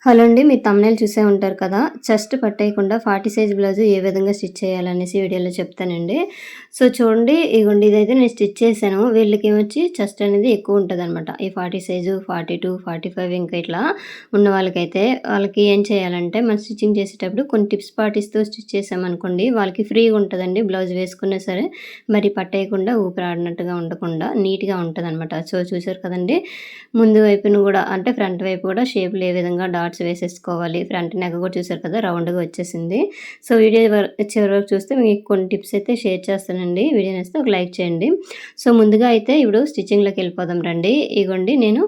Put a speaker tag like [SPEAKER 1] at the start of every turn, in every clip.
[SPEAKER 1] Hello అండి. మీరు thumbnail చూసే ఉంటారు కదా! చెస్ట్ పట్టేయకుండా 40 సైజ్ బ్లౌజ్ ఏ విధంగా స్టిచ్ చేయాలనేసి వీడియోలో చెప్తానండి. సో, చూడండి ఇగోండి ఇదైతే నేను స్టిచ్ చేశాను. వీళ్ళకేమొచ్చి చెస్ట్ అనేది ఎక్కువ ఉంటదనమాట. ఈ 40 సైజు, 42, 45 ఇంకా ఇట్లా ఉన్న వాళ్ళకైతే వాళ్ళకి ఏం చేయాలంటే మనం స్టిచ్చింగ్ చేసేటప్పుడు కొన్ని టిప్స్ పాటిస్తూ స్టిచ్ చేశామనుకోండి వాళ్ళకి ఫ్రీగా ఉంటదండి. బ్లౌజ్ వేసుకున్నా సరే మరి పట్టేయకుండా ఊపిరాడినట్టుగా ఉండకుండా నీట్‌గా ఉంటదనమాట. సో, చూసారు కదండీ! ముందు వైపున గూడా అంటే ఫ్రంట్ వైపు గూడా షేపులు ఏ విధంగా డాట్స్ వేసేసుకోవాలి. ఫ్రంట్ నెక్ కూడా చూసారు కదా! రౌండ్‌గా వచ్చేసింది. సో, వీడియో చివరి వరకు చూస్తే మీకు కొన్ని టిప్స్ అయితే షేర్ చేస్తానండి. వీడియో నచ్చితే ఒక లైక్ చేయండి. సో, ముందుగా అయితే ఇప్పుడు స్టిచ్చింగ్‌లోకి వెళ్ళిపోదాం రండి. ఇగోండి నేను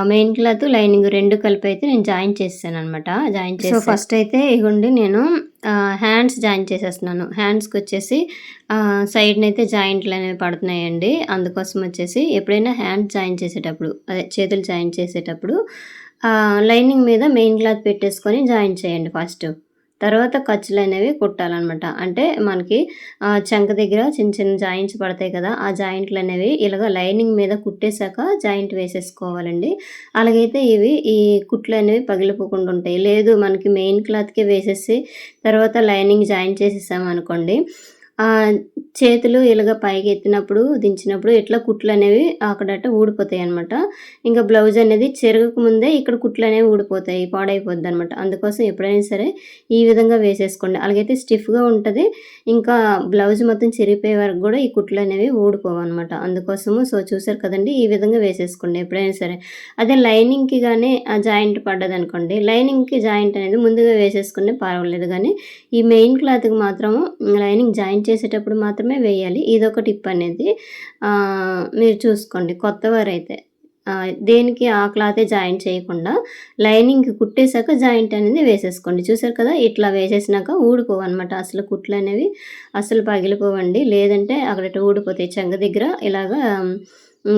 [SPEAKER 1] మెయిన్ క్లాత్, లైనింగ్ 2 కలిపి అయితే నేను జాయిన్ చేసేసాననమాట. సో, ఫస్ట్ అయితే ఇగోండి నేను హ్యాండ్స్ జాయిన్ చేసేస్తున్నాను. హ్యాండ్స్‌కొచ్చేసి సైడ్‌నైతే జాయింట్లనేవి పడుతున్నాయండి. అందుకోసం వచ్చేసి ఎప్పుడైనా హ్యాండ్స్ జాయిన్ చేసేటప్పుడు అదే చేతులు జాయిన్ చేసేటప్పుడు లైనింగ్ మీద మెయిన్ క్లాత్ పెట్టేసుకొని జాయిన్ చేయండి ఫస్ట్. తర్వాత ఖర్చులనేవి కుట్టాలనమాట. అంటే మనకి చంక దగ్గర చిన్న చిన్న జాయింట్స్ పడతాయి కదా! ఆ జాయింట్లనేవి ఇలాగ లైనింగ్ మీద కుట్టేసాక జాయింట్ వేసేసుకోవాలండి. అలాగైతే ఈ కుట్లనేవి పగిలిపోకుండా ఉంటాయి. లేదు మనకి మెయిన్ క్లాత్‌కే వేసేసి తర్వాత లైనింగ్ జాయిన్ చేసేసామనుకోండి చేతులు ఇలాగ పైకి ఎత్తినప్పుడు, దించినప్పుడు ఇట్లా కుట్లనేవి అక్కడట ఊడిపోతాయనమాట. ఇంకా బ్లౌజ్ అనేది చెరగక ముందే ఇక్కడ కుట్లనేవి ఊడిపోతాయి. పాడైపోద్దనమాట. అందుకోసం ఎప్పుడైనా సరే ఈ విధంగా వేసేసుకోండి. అలాగైతే స్టిఫ్‌గా ఉంటది. ఇంకా బ్లౌజ్ మొత్తం చిరిగిపోయే వరకు గూడా ఈ కుట్లనేవి ఊడిపోవనమాట. అందుకోసము సో, చూసారు కదండీ! ఈ విధంగా వేసేసుకోండి ఎప్పుడైనా సరే. అదే లైనింగ్‌కి గాని జాయింట్ పడ్డదనుకోండి, లైనింగ్‌కి జాయింట్ అనేది ముందుగా వేసేసుకున్నా పర్వాలేదు గానీ, ఈ మెయిన్ క్లాత్‌కి మాత్రము లైనింగ్ జాయిన్ చేసేటప్పుడు మాత్రమే వేయాలి. ఇదొక టిప్ అనేది మీరు చూసుకోండి కొత్తవారైతే. దేనికి ఆ క్లాతే జాయిన్ చేయకుండా లైనింగ్‌కి కుట్టేసాక జాయింట్ అనేది వేసేసుకోండి. చూసారు కదా! ఇట్లా వేసేసినాక ఊడిపోవనమాట. అసలు కుట్లనేవి అస్సలు పగిలిపోవండి. లేదంటే అక్కడట ఊడిపోతాయి. చెంగ దగ్గర ఇలాగా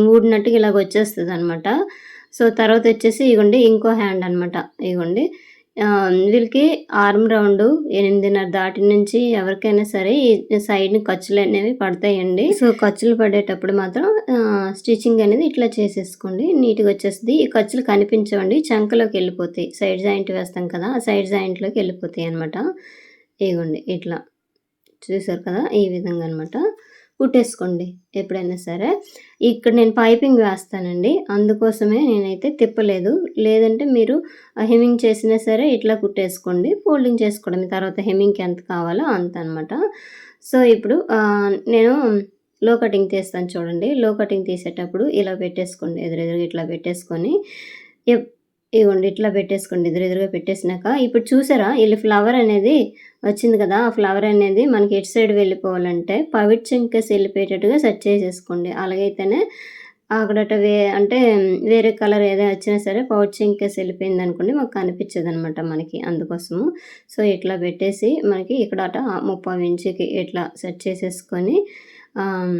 [SPEAKER 1] ఊడినట్టుగా ఇలాగొచ్చేస్తదనమాట. సో, తర్వాతొచ్చేసి ఇగోండి ఇంకో హ్యాండ్ అనమాట. ఇగోండి వీళ్ళకి ఆర్మ్ రౌండు 8:30 దాటి నుంచి ఎవరికైనా సరే ఈ సైడ్‌ని ఖర్చులనేవి పడతాయండి. సో, ఖర్చులు పడేటప్పుడు మాత్రం స్టిచ్చింగ్ అనేది ఇట్లా చేసేసుకోండి. నీట్‌గా వచ్చేస్తది. ఈ ఖర్చులు కనిపించవండి. చంకలోకెళ్ళిపోతాయి. సైడ్ జాయింట్ వేస్తాం కదా! ఆ సైడ్ జాయింట్‌లోకెళ్ళిపోతాయనమాట. ఇగోండి ఇట్లా. చూసారు కదా! ఈ విధంగా అనమాట. కుట్టేసుకోండి ఎప్పుడైనా సరే. ఇక్కడ నేను పైపింగ్ వేస్తానండి. అందుకోసమే నేనైతే తిప్పలేదు. లేదంటే మీరు హెమ్మింగ్ చేసినా సరే ఇట్లా కుట్టేసుకోండి. ఫోల్డింగ్ చేసుకోవడమే. తర్వాత హెమ్మింగ్‌కి ఎంత కావాలో అంత అనమాట. సో, ఇప్పుడు నేను లో కటింగ్ తీస్తాను చూడండి. లో కటింగ్ తీసేటప్పుడు ఇలా పెట్టేసుకోండి. ఎదురెదురుగా ఇట్లా పెట్టేసుకొని ఎప్ ఇగోండి ఇట్లా పెట్టేసుకోండి. ఎదురెదురుగా పెట్టేసినాక ఇప్పుడు చూసారా ఈళ్ళు ఫ్లవర్ అనేది వచ్చింది కదా! ఆ ఫ్లవర్ అనేది మనకి ఎటు సైడ్ వెళ్ళిపోవాలంటే పవిట్ చెంకేసి వెళ్ళిపోయేటట్టుగా సెట్ చేసేసుకోండి. అలాగైతేనే అక్కడట అంటే వేరే కలర్ ఏదైనా వచ్చినా సరే పౌచ్ చెంకేసి వెళ్ళిపోయిందనుకోండి మాకు కనిపించదనమాట మనకి అందుకోసము. సో, ఇట్లా పెట్టేసి మనకి ఇక్కడట 30 ఇంచుకి ఇట్లా సెట్ చేసేసుకొని ఆహ్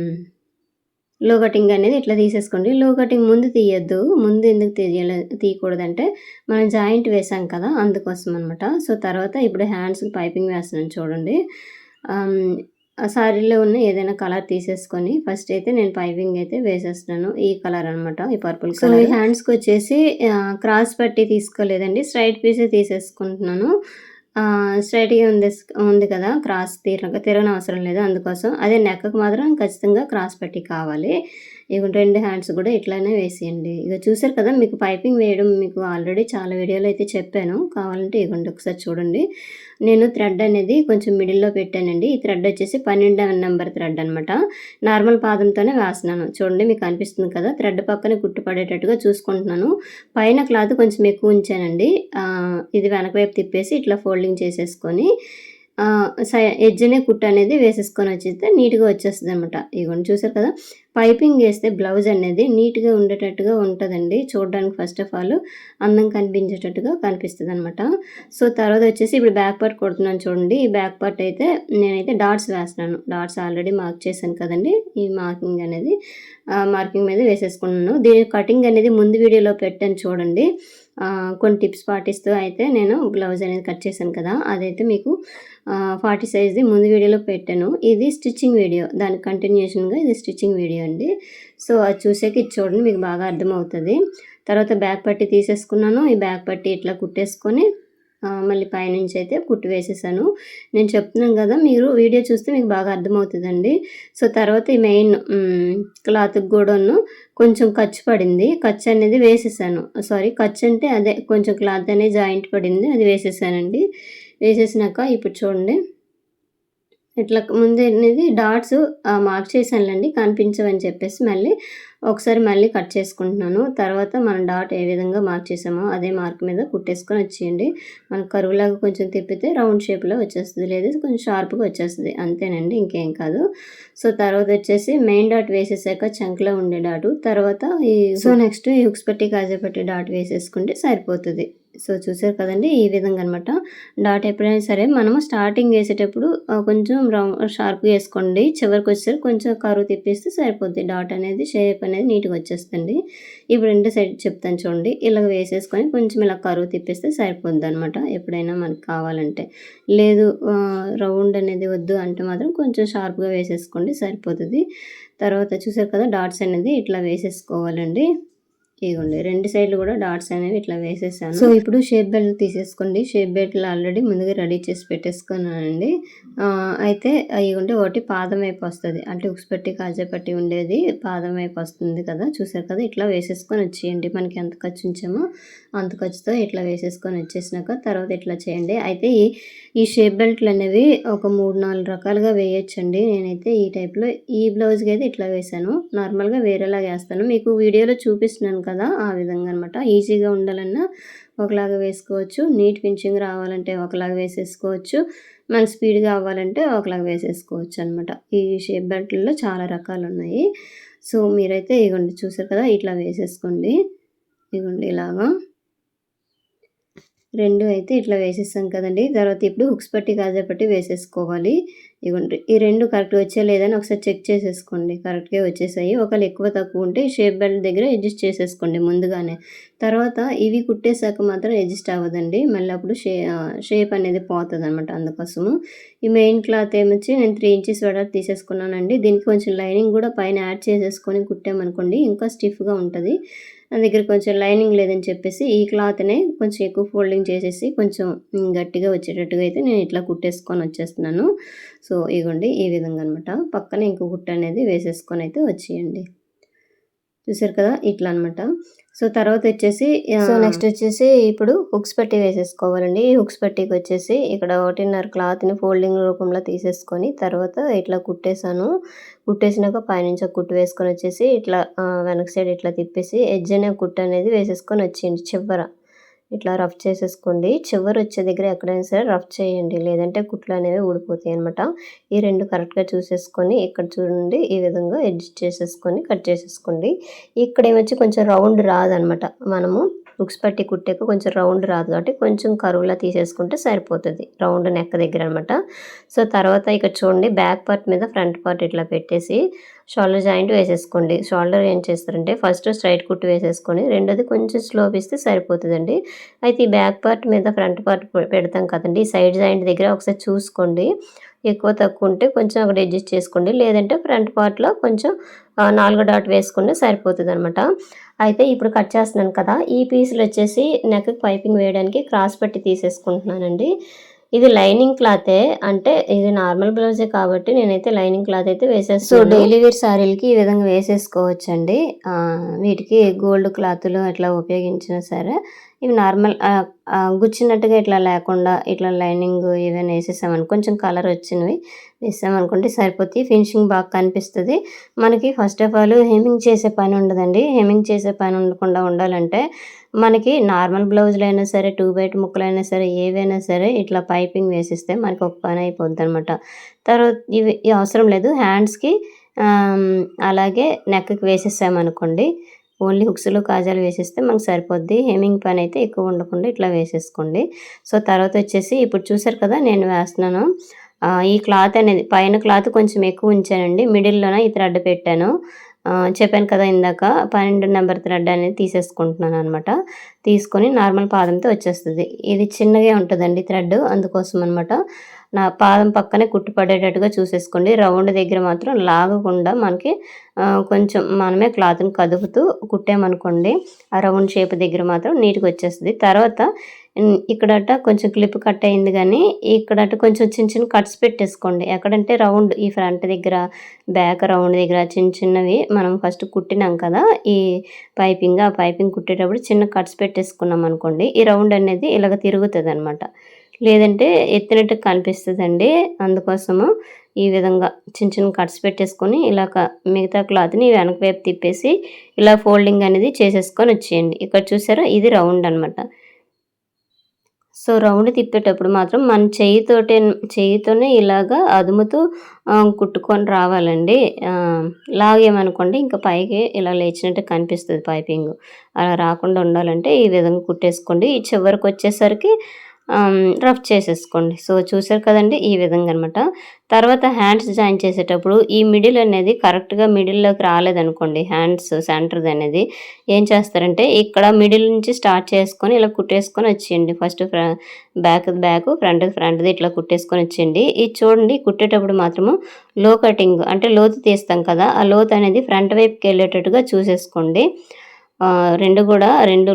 [SPEAKER 1] లో కటింగ్ అనేది ఇట్లా తీసేసుకోండి. లో కటింగ్ ముందు తీయొద్దు. ముందు ఎందుకు తీయకూడదంటే మనం జాయింట్ వేసాం కదా! అందుకోసం అనమాట. సో, తర్వాత ఇప్పుడు హ్యాండ్స్‌కి పైపింగ్ వేస్తున్నాను చూడండి. ఆహ్, ఆ శారీలో ఉన్న ఏదైనా కలర్ తీసేసుకొని ఫస్ట్ అయితే నేను పైపింగ్ అయితే వేసేస్తున్నాను. ఈ కలర్ అనమాట. ఈ పర్పుల్ కలర్. సో, ఈ హ్యాండ్స్‌కొచ్చేసి క్రాస్ పట్టి తీసుకోలేదండి. స్ట్రెయిట్ పీసే తీసేసుకుంటున్నాను. స్ట్రెయిట్‌గా ఉంది కదా! క్రాస్ తిరగనవసరం లేదు అందుకోసం. అదే నెక్‌కి మాత్రం ఖచ్చితంగా క్రాస్ పట్టీ కావాలి. ఇగో 2 హ్యాండ్స్ గూడా ఇట్లానే వేసేయండి. ఇగ చూసారు కదా! మీకు పైపింగ్ వేయడం మీకు ఆల్రెడీ చాలా వీడియోలో అయితే చెప్పాను. కావాలంటే ఇగోండి ఒకసారి చూడండి. నేను థ్రెడ్ అనేది కొంచెం మిడిల్‌లో పెట్టానండి. ఈ థ్రెడ్ వచ్చేసి 12వ నంబర్ థ్రెడ్ అనమాట. నార్మల్ పాదంతోనే వేస్తున్నాను. చూడండి మీకు కనిపిస్తుంది కదా! థ్రెడ్ పక్కనే కుట్టు పడేటట్టుగా చూసుకుంటున్నాను. పైన క్లాత్ కొంచెం ఎక్కువ ఉంచానండి. ఇది వెనక వైపు తిప్పేసి ఇట్లా ఫోల్డింగ్ చేసేసుకొని ఎడ్జ్‌నే కుట్టు అనేది వేసేసుకొని వచ్చేస్తే నీట్‌గా వచ్చేస్తదనమాట. ఇగోండి చూసారు కదా! పైపింగ్ ఏస్తే బ్లౌజ్ అనేది నీట్‌గా ఉండేటట్టుగా ఉంటదండి. చూడడానికి ఫస్ట్ ఆఫ్ ఆల్ అందం కనిపించేటట్టుగా కనిపిస్తదనమాట. సో, తర్వాత వచ్చేసి ఇప్పుడు బ్యాక్ పార్ట్ కుడుతున్నాను చూడండి. ఈ బ్యాక్ పార్ట్ అయితే నేనైతే డాట్స్ వేస్తున్నాను. డాట్స్ ఆల్రెడీ మార్క్ చేశాను కదండీ! ఈ మార్కింగ్ అనేది మార్కింగ్ మీద వేసేసుకున్నాను. దీని కటింగ్ అనేది ముందు వీడియోలో పెట్టాను చూడండి. కొన్ని టిప్స్ పాటిస్తూ అయితే నేను బ్లౌజ్ అనేది కట్ చేశాను కదా! అదైతే మీకు 40 సైజ్‌ది ముందు వీడియోలో పెట్టాను. ఇది స్టిచ్చింగ్ వీడియో. దాని కంటిన్యూషన్‌గా ఇది స్టిచ్చింగ్ వీడియో అండి. సో, అది చూసాక ఇది చూడండి మీకు బాగా అర్థమవుతది. తర్వాత బ్యాక్ పట్టీ తీసేసుకున్నాను. ఈ బ్యాక్ పట్టీ ఇట్లా కుట్టేసుకొని మళ్ళీ పైనుంచి అయితే కుట్టు వేసేసాను. నేను చెప్తున్నాను కదా! మీరు వీడియో చూస్తే మీకు బాగా అర్థమవుతదండి. సో, తర్వాత ఈ మెయిన్ క్లాత్‌కి కూడాను కొంచెం ఖర్చు పడింది. ఖర్చు అనేది వేసేసాను. సారీ, ఖర్చు అంటే అదే కొంచెం క్లాత్ అనేది జాయింట్ పడింది. అది వేసేసానండి. వేసేసినాక ఇప్పుడు చూడండి, ఇట్లా ముందనేది డాట్స్ మార్క్ చేశానులెండి కనిపించవని చెప్పేసి ఒకసారి మళ్ళీ కట్ చేసుకుంటున్నాను. తర్వాత మనం డాట్ ఏ విధంగా మార్క్ చేసామో అదే మార్క్ మీద కుట్టేసుకొని వచ్చేయండి. మనకు కరువులాగా కొంచెం తిప్పితే రౌండ్ షేప్‌లో వచ్చేస్తది. లేదా కొంచెం షార్ప్‌గా వచ్చేస్తది. అంతేనండి, ఇంకేం కాదు. సో, తర్వాత వచ్చేసి మెయిన్ డాట్ వేసేసాక చంకలో ఉండే డాటు తర్వాత నెక్స్ట్ ఈ హుక్స్ పట్టి కాజా పట్టి డాట్ వేసేసుకుంటే సరిపోతది. సో, చూసారు కదండీ! ఈ విధంగా అనమాట. డాట్ ఎప్పుడైనా సరే మనము స్టార్టింగ్ వేసేటప్పుడు కొంచెం షార్ప్‌గా వేసుకోండి. చివరికొచ్చేసరికి కొంచెం కర్వ్ తిప్పేస్తే సరిపోద్ది. డాట్ అనేది షేప్ అనేది నీట్‌గా వచ్చేస్తదండి. ఇప్పుడు రెండో సైడ్ చెప్తాను చూడండి. ఇలాగ వేసేసుకొని కొంచెం ఇలా కర్వ్ తిప్పేస్తే సరిపోద్దనమాట. ఎప్పుడైనా మనకు కావాలంటే. లేదు రౌండ్ అనేది వద్దు అంటే మాత్రం కొంచెం షార్ప్‌గా వేసేసుకోండి సరిపోతది. తర్వాత చూసారు కదా! డాట్స్ అనేది ఇట్లా వేసేసుకోవాలండి. ఇగోండి 2 సైడ్‌లు కూడా డాట్స్ అనేవి ఇట్లా వేసేసాను. సో, ఇప్పుడు షేప్ బెల్ట్ తీసేసుకోండి. షేప్ బెల్ట్‌లు ఆల్రెడీ ముందుగా రెడీ చేసి పెట్టేసుకున్నానండి. అయితే ఇగోండి ఒకటి పాదం వైపు వస్తది. అంటే ఉక్స్ పట్టి, కాజా పట్టి ఉండేది పాదం వైపు వస్తుంది కదా! చూసారు కదా! ఇట్లా వేసేసుకొని వచ్చేయండి. మనకి ఎంత ఖర్చు ఉంచామో అంత ఖర్చుతో ఇట్లా వేసేసుకొని వచ్చేసినాక తర్వాత ఇట్లా చేయండి. అయితే ఈ షేప్ బెల్ట్‌లు అనేవి ఒక 3, 4 రకాలుగా వేయొచ్చండి. నేనైతే ఈ టైప్‌లో ఈ బ్లౌజ్‌కి అయితే ఇట్లా వేశాను. నార్మల్‌గా వేరేలాగా వేస్తాను. మీకు వీడియోలో చూపిస్తున్నాను కదా! ఆ విధంగా అనమాట. ఈజీగా ఉండాలన్నా ఒకలాగా వేసుకోవచ్చు. నీట్ ఫినిషింగ్ రావాలంటే ఒకలాగా వేసేసుకోవచ్చు. మనకి స్పీడ్‌గా అవ్వాలంటే ఒకలాగా వేసేసుకోవచ్చు అనమాట. ఈ షేప్ బెల్ట్‌ల్లో చాలా రకాలున్నాయి. సో, మీరైతే ఇగోండి చూసారు కదా! ఇట్లా వేసేసుకోండి. ఇగోండి ఇలాగా. 2 అయితే ఇట్లా వేసేసాం కదండీ! తర్వాత ఇప్పుడు హుక్స్ పట్టి, కాజా పట్టి వేసేసుకోవాలి. ఇగోండి ఈ 2 కరెక్ట్‌గా వచ్చాయా లేదా అని ఒకసారి చెక్ చేసేసుకోండి. కరెక్ట్‌గే వచ్చేసాయి. ఒకవేళ ఎక్కువ తక్కువ ఉంటే షేప్ బెల్ట్ దగ్గర అడ్జస్ట్ చేసేసుకోండి ముందుగానే. తర్వాత ఇవి కుట్టేసాక మాత్రం అడ్జస్ట్ అవ్వదండి. మళ్ళీ అప్పుడు షేప్ అనేది పోతదనమాట అందుకోసము. ఈ మెయిన్ క్లాత్ ఏమొచ్చి నేను 3 ఇంచెస్ వెడల్పు తీసేసుకున్నానండి. దీనికి కొంచెం లైనింగ్ కూడా పైన యాడ్ చేసేసుకొని కుట్టామనుకోండి ఇంకా స్టిఫ్‌గా ఉంటది. నా దగ్గర కొంచెం లైనింగ్ లేదని చెప్పేసి ఈ క్లాత్‌నే కొంచెం ఎక్కువ ఫోల్డింగ్ చేసేసి కొంచెం గట్టిగా వచ్చేటట్టుగా అయితే నేను ఇట్లా కుట్టేసుకొని వచ్చేస్తున్నాను. సో, ఇగోండి ఈ విధంగా అనమాట. పక్కన ఇంకో కుట్టు అనేది వేసేసుకొని అయితే వచ్చేయండి. చూసారు కదా! ఇట్లా అనమాట. సో, తర్వాతొచ్చేసి నెక్స్ట్ వచ్చేసి ఇప్పుడు హుక్స్ పట్టి వేసేసుకోవాలండి. ఈ హుక్స్ పట్టీకొచ్చేసి ఇక్కడ 1.5 క్లాత్‌ని ఫోల్డింగ్ రూపంలో తీసేసుకొని తర్వాత ఇట్లా కుట్టేసాను. కుట్టేసినాక పైనుంచి ఒక కుట్టు వేసుకొనొచ్చేసి ఇట్లా వెనక సైడ్ ఇట్లా తిప్పేసి ఎడ్జ్ అనే కుట్టు అనేది వేసేసుకొని వచ్చేయండి చివర. ఇట్లా రఫ్ చేసేసుకోండి. చివరొచ్చే దగ్గర ఎక్కడైనా సరే రఫ్ చేయండి. లేదంటే కుట్లనేవి ఊడిపోతాయనమాట. ఈ 2 కరెక్ట్‌గా చూసేసుకొని ఇక్కడ చూడండి ఈ విధంగా అడ్జస్ట్ చేసేసుకొని కట్ చేసేసుకోండి. ఇక్కడేమొచ్చి కొంచెం రౌండ్ రాదనమాట. మనము హుక్స్ పట్టి కుట్టాక కొంచెం రౌండ్ రాదు కాబట్టి కొంచెం కరువులా తీసేసుకుంటే సరిపోతది. రౌండ్ నెక్ దగ్గర అనమాట. సో, తర్వాత ఇక్కడ చూడండి బ్యాక్ పార్ట్ మీద ఫ్రంట్ పార్ట్ ఇట్లా పెట్టేసి షోల్డర్ జాయింట్ వేసేసుకోండి. షోల్డర్ ఏం చేస్తారంటే ఫస్ట్ స్ట్రైట్ కుట్టు వేసేసుకొని రెండోది కొంచెం స్లోప్ ఇస్తే సరిపోతదండి. అయితే ఈ బ్యాక్ పార్ట్ మీద ఫ్రంట్ పార్ట్ పెడతాం కదండీ! సైడ్ జాయింట్ దగ్గర ఒకసారి చూసుకోండి. ఎక్కువ తక్కువ ఉంటే కొంచెం అక్కడ అడ్జస్ట్ చేసుకోండి. లేదంటే ఫ్రంట్ పార్ట్‌లో కొంచెం 4 డాట్ వేసుకున్నా సరిపోతదనమాట. అయితే ఇప్పుడు కట్ చేస్తున్నాను కదా! ఈ పీసులొచ్చేసి నెక్‌కి పైపింగ్ వేయడానికి క్రాస్ పట్టి తీసేసుకుంటున్నానండి. ఇది లైనింగ్ క్లాతే. అంటే ఇది నార్మల్ బ్లౌజే కాబట్టి నేనైతే లైనింగ్ క్లాత్ అయితే వేసేస్తున్నాను. సో, డైలీ వేర్ శారీలకి ఈ విధంగా వేసేసుకోవచ్చండి. వీటికి గోల్డ్ క్లాతులు అట్లా ఉపయోగించినా సరే ఇవి నార్మల్ గుచ్చినట్టుగా ఇట్లా లేకుండా ఇట్లా లైనింగ్ ఏవైనా వేసేసామనుకో కొంచెం కలర్ వచ్చినవి వేసామనుకోండి సరిపోతాయి. ఫినిషింగ్ బాగా కనిపిస్తది. మనకి ఫస్ట్ ఆఫ్ ఆల్ హెమ్మింగ్ చేసే పని ఉండదండి. హెమ్మింగ్ చేసే పని ఉండకుండా ఉండాలంటే మనకి నార్మల్ బ్లౌజులైనా సరే 2x2 ముక్కలైనా సరే ఏవైనా సరే ఇట్లా పైపింగ్ వేసిస్తే మనకు ఒక పని అయిపోద్దనమాట. తర్వాత ఇవి అవసరం లేదు. హ్యాండ్స్‌కి అలాగే నెక్‌కి వేసేసామనుకోండి ఓన్లీ హుక్స్‌లు, కాజాలు వేసేస్తే మనకు సరిపోద్ది. హెమ్మింగ్ పని అయితే ఎక్కువ ఉండకుండా ఇట్లా వేసేసుకోండి. సో, తర్వాతొచ్చేసి ఇప్పుడు చూసారు కదా! నేను వేస్తున్నాను. ఈ క్లాత్ అనేది పైన క్లాత్ కొంచెం ఎక్కువ ఉంచానండి. మిడిల్‌లోన ఈ థ్రెడ్ పెట్టాను. చెప్పాను కదా ఇందాక 12 నెంబర్ థ్రెడ్ అనేది తీసేసుకుంటున్నాననమాట. తీసుకొని నార్మల్ పాదంతో వచ్చేస్తది. ఇది చిన్నగే ఉంటదండి థ్రెడ్ అందుకోసం అనమాట. నా పాదం పక్కనే కుట్టు పడేటట్టుగా చూసేసుకోండి. రౌండ్ దగ్గర మాత్రం లాగకుండా మనకి కొంచెం మనమే క్లాత్‌ని కదుపుతూ కుట్టామనుకోండి, ఆ రౌండ్ షేప్ దగ్గర మాత్రం నీట్‌గా వచ్చేస్తది. తర్వాత ఇక్కడట కొంచెం క్లిప్ కట్ అయింది గానీ, ఇక్కడట కొంచెం చిన్న చిన్న కట్స్ పెట్టేసుకోండి. ఎక్కడంటే రౌండ్ ఈ ఫ్రంట్ దగ్గర, బ్యాక్ రౌండ్ దగ్గర చిన్న చిన్నవి మనం ఫస్ట్ కుట్టినాం కదా! ఈ ఆ పైపింగ్ కుట్టేటప్పుడు చిన్న కట్స్ పెట్టేసుకున్నామనుకోండి, ఈ రౌండ్ అనేది ఇలాగ తిరుగుతదనమాట. లేదంటే ఎత్తినట్టు కనిపిస్తదండి. అందుకోసము ఈ విధంగా చిన్న చిన్న కట్స్ పెట్టేసుకొని మిగతా క్లాత్‌ని వెనక వైపు తిప్పేసి ఇలా ఫోల్డింగ్ అనేది చేసేసుకొనొచ్చేయండి. ఇక్కడ చూసారా ఇది రౌండ్ అనమాట. సో, రౌండ్ తిప్పేటప్పుడు మాత్రం మన చెయ్యితోనే ఇలాగా అదుముతూ కుట్టుకొని రావాలండి. లాగామనుకోండి ఇంక పైకి ఇలా లేచినట్టు కనిపిస్తది పైపింగు. అలా రాకుండా ఉండాలంటే ఈ విధంగా కుట్టేసుకోండి. ఈ చివరికొచ్చేసరికి రఫ్ చేసేసుకోండి. సో, చూసారు కదండీ! ఈ విధంగా అనమాట. తర్వాత హ్యాండ్స్ జాయిన్ చేసేటప్పుడు ఈ మిడిల్ అనేది కరెక్ట్‌గా మిడిల్‌లోకి రాలేదనుకోండి హ్యాండ్స్ సెంటర్‌దనేది ఏం చేస్తారంటే ఇక్కడ మిడిల్ నుంచి స్టార్ట్ చేసుకొని ఇలా కుట్టేసుకొని వచ్చేయండి. ఫస్ట్ బ్యాక్‌ది బ్యాకు, ఫ్రంట్‌ది ఫ్రంట్‌ది ఇట్లా కుట్టేసుకొని వచ్చేయండి. ఇది చూడండి కుట్టేటప్పుడు మాత్రము లో కటింగ్ అంటే లోతు తీస్తాం కదా! ఆ లోతు అనేది ఫ్రంట్ వైపుకెళ్ళేటట్టుగా చూసేసుకోండి. 2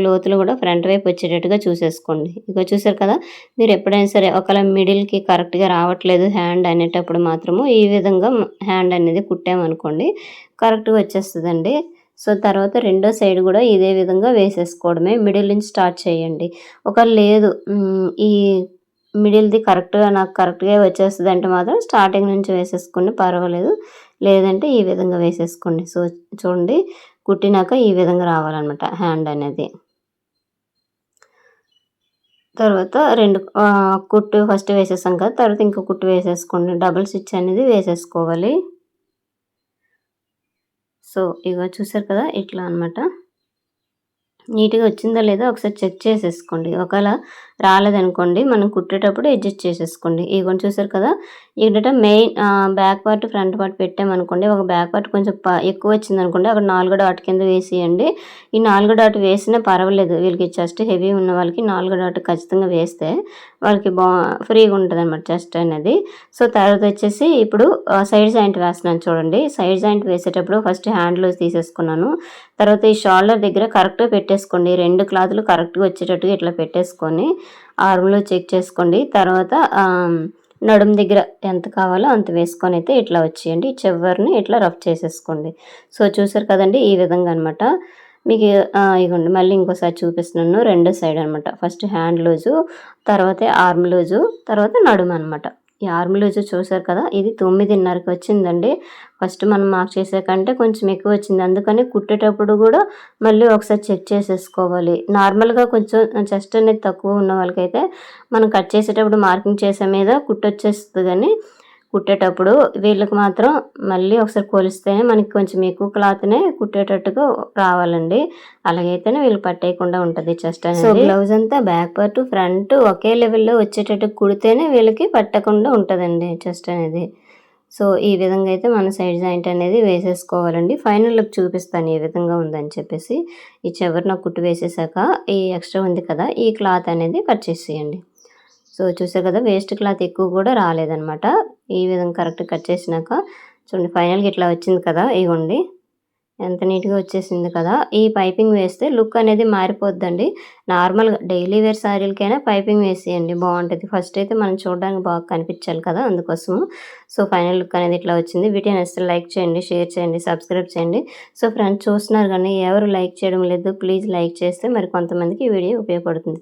[SPEAKER 1] లోతులు గూడా ఫ్రంట్ వైపు వచ్చేటట్టుగా చూసేసుకోండి. ఇగో చూసారు కదా! మీరు ఎప్పుడైనా సరే ఒకవేళ మిడిల్‌కి కరెక్ట్‌గా రావట్లేదు హ్యాండ్ అనేటప్పుడు మాత్రము ఈ విధంగా హ్యాండ్ అనేది కుట్టామనుకోండి కరెక్ట్‌గా వచ్చేస్తదండి. సో, తర్వాత రెండో సైడ్ గూడా ఇదే విధంగా వేసేసుకోవడమే. మిడిల్ నుంచి స్టార్ట్ చేయండి. ఒకవేళ లేదు ఈ మిడిల్‌ది నాకు కరెక్ట్‌గా వచ్చేస్తదంటే మాత్రం స్టార్టింగ్ నుంచి వేసేసుకోండి పర్వాలేదు. లేదంటే ఈ విధంగా వేసేసుకోండి. సో, చూడండి కుట్టినాక ఈ విధంగా రావాలనమాట హ్యాండ్ అనేది. తర్వాత కుట్టు ఫస్ట్ వేసేసాం కదా! తర్వాత ఇంకో కుట్టు వేసేసుకోండి. డబుల్ స్టిచ్ అనేది వేసేసుకోవాలి. సో, ఇగో చూసారు కదా! ఇట్లా అనమాట. నీట్‌గా వచ్చిందా లేదా ఒకసారి చెక్ చేసేసుకోండి. ఒకవేళ రాలేదనుకోండి మనం కుట్టేటప్పుడు అడ్జస్ట్ చేసేసుకోండి. ఇగోండి చూసారు కదా! ఏంటంటే బ్యాక్ పార్ట్, ఫ్రంట్ పార్ట్ పెట్టామనుకోండి. ఒక బ్యాక్ పార్ట్ కొంచెం ఎక్కువ వచ్చిందనుకోండి అక్కడ 4 డాట్ కింద వేసేయండి. ఈ 4 డాట్ వేసినా పర్వాలేదు. వీళ్ళకి చెస్ట్ హెవీ ఉన్న వాళ్ళకి 4 డాట్ ఖచ్చితంగా వేస్తే వాళ్ళకి ఫ్రీగా ఉంటదనమాట చెస్ట్ అనేది. సో, తర్వాత వచ్చేసి ఇప్పుడు సైడ్ జాయింట్ వేస్తున్నాను చూడండి. సైడ్ జాయింట్ వేసేటప్పుడు ఫస్ట్ హ్యాండ్ లూజ్ తీసేసుకున్నాను. తర్వాత ఈ షోల్డర్ దగ్గర కరెక్ట్‌గా పెట్టేసుకోండి. 2 క్లాతులు కరెక్ట్‌గా వచ్చేటట్టుగా ఇట్లా పెట్టేసుకొని ఆర్మ్‌లో చెక్ చేసుకోండి. తర్వాత నడుము దగ్గర ఎంత కావాలో అంత వేసుకొనైతే ఇట్లా వచ్చేయండి. చివరిని ఇట్లా రఫ్ చేసేసుకోండి. సో, చూసారు కదండీ! ఈ విధంగా అనమాట. మీకు ఇగోండి మళ్ళీ ఇంకోసారి చూపిస్తున్నాను. రెండో సైడ్ అనమాట. ఫస్ట్ హ్యాండ్ లూజు, తర్వాతే ఆర్మ్ లూజు, తర్వాత నడుమనమాట. ఈ ఆర్మ్ లూజు చూసారు కదా! ఇది 9:30కి వచ్చిందండి. ఫస్ట్ మనం మార్క్ చేసే కంటే కొంచెం ఎక్కువ వచ్చింది. అందుకని కుట్టేటప్పుడు గూడా మళ్ళీ ఒకసారి చెక్ చేసేసుకోవాలి. నార్మల్‌గా కొంచెం చెస్ట్ అనేది తక్కువ ఉన్న వాళ్ళకైతే మనం కట్ చేసేటప్పుడు మార్కింగ్ చేసే మీద కుట్టొచ్చేస్తది గానీ, కుట్టేటప్పుడు వీళ్ళకి మాత్రం మళ్ళీ ఒకసారి కొలిస్తేనే మనకి కొంచెం ఎక్కువ క్లాత్‌నే కుట్టేటట్టుగా రావాలండి. అలాగైతేనే వీళ్ళు పట్టేయకుండా ఉంటది చెస్ట్ అనేది. సో, బ్లౌజ్ అంతా బ్యాక్ పార్ట్, ఫ్రంట్ ఒకే లెవెల్‌లో వచ్చేటట్టు కుడితేనే వీళ్ళకి పట్టకుండా ఉంటదండి చెస్ట్ అనేది. సో, ఈ విధంగా అయితే మన సైడ్ జాయింట్ అనేది వేసేసుకోవాలండి. ఫైనల్ లుక్ చూపిస్తాను ఏ విధంగా ఉందని చెప్పేసి. ఈ చివరన కుట్టు వేసేసాక ఈ ఎక్స్ట్రా ఉంది కదా! ఈ క్లాత్ అనేది కట్ చేసేయండి. సో, చూసారు కదా! వేస్ట్ క్లాత్ ఎక్కువ కూడా రాలేదనమాట. ఈ విధంగా కరెక్ట్‌గా కట్ చేసినాక చూడండి ఫైనల్‌గా ఇట్లా వచ్చింది కదా! ఇగోండి. ఎంత నీట్‌గా వచ్చేసింది కదా! ఈ పైపింగ్ వేస్తే లుక్ అనేది మారిపోద్దండి. నార్మల్‌గా డైలీ వేర్ శారీలకైనా పైపింగ్ వేసేయండి బావుంటది. ఫస్ట్ అయితే మనం చూడడానికి బాగా కనిపించాలి కదా! అందుకోసము. సో, ఫైనల్ లుక్ అనేది ఇట్లా వచ్చింది. వీడియో నచ్చితే లైక్ చేయండి, షేర్ చేయండి, సబ్స్క్రైబ్ చేయండి. సో, ఫ్రెండ్స్ చూస్తున్నారు కానీ ఎవరు లైక్ చేయడం లేదు. ప్లీజ్ లైక్ చేస్తే మరి కొంతమందికి ఈ వీడియో ఉపయోగపడుతుంది.